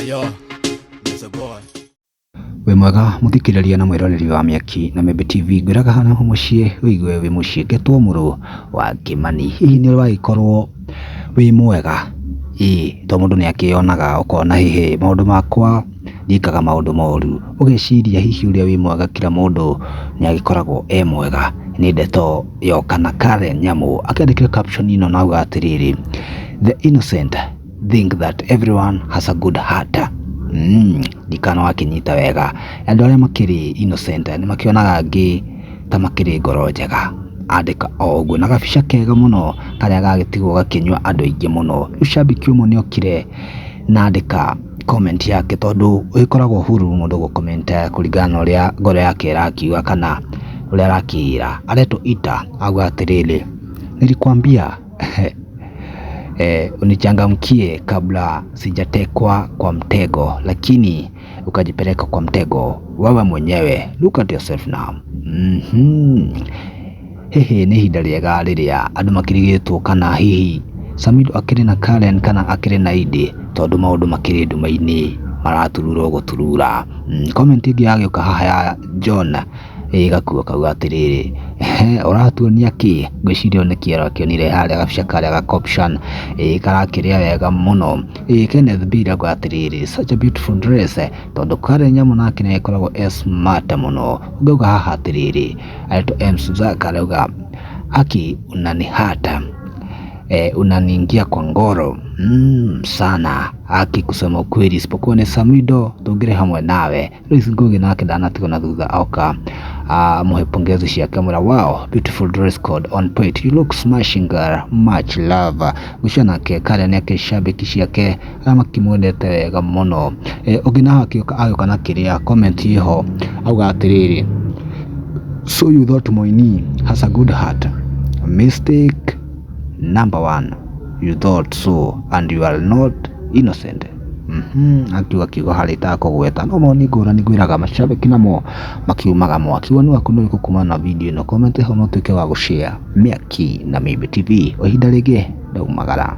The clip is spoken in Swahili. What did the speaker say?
Yo, there's a boy. We mwega muthikiriria na mwiroreri wa Miaki na Membe TV ngwiraga hana ho mucii wigue wi mucii ngetwo muru wa Kimani. Hihi ni waikorwo wi mwega to mundu ni akionaga ukona hihi maundu makwa ndikaga maundu moru ugeciria hihi uria wi mwega kila mundu ni agikoragwo mwega. Ni ndeto yokana Karen Nyamu akiandikira caption ino na uga atiriri, the innocent think that everyone has a good heart. Dikano wakinyita wega andu aria makiri innocent ni makionaga ngi ta makiri ngoro njega. Andika oguo na gabica kega muno karia gagitigwo gakinywa andu aingi muno. Ushabiki umwe ni okire na andika comment yake tondu ikoragwo huru mundu go comment kuringana uria ngoro yake irakiuga kana uria arakira. Areto ita agwa atiriri, nilikwambia unichangamkie kabla sijatekwa kwa mtego, lakini ukajipeleka kwa mtego wewe mwenyewe. Look at yourself now. Hehe ni hinda riega riria andu makirigitwo kana hihi Samido akiri na Karen kana akiri na Idi tondu maundu makiri ndumaini maraturura guturura. Comment ingi yagioka haha ya John igakuo kauga atiriri, uratuonia ki? Gwiciria ni kiero kionire haria gabica karia ga caption karakiria wega muno. Kenneth Bira gwa atiriri, such a beautiful dress tondu Karen Nyamu nake ni ikoragwo smart muno. Ngauga haha atiriri aito Suzaka arauga aki unanihata unaniingia kwa ngoro sana. Aki kusema ukweli isipokuwa ni Samido tungire hamwe nawe. Luis Ngugi nake ndanatigwo na thutha oka muhe pongezi ciake mura. Wow, beautiful dress code on point, you look smashing girl, much love. Gucana ke Karen yake shabiki ciake amakimwendete wega muno. Ugina hakioka ayoka na kiria comment iho auga atiriri, so you thought Moini has a good heart? Mistake number one, you thought so and you are not innocent. Akiuga kiugo hari ta kugweta no moni ngurani ngwiraga mashabiki namo makiumaga mwakiwa ni wakuno kuma na video no comment ho no tuke wa gushare Miaki na Membe TV o hinda ringi ndaumagara.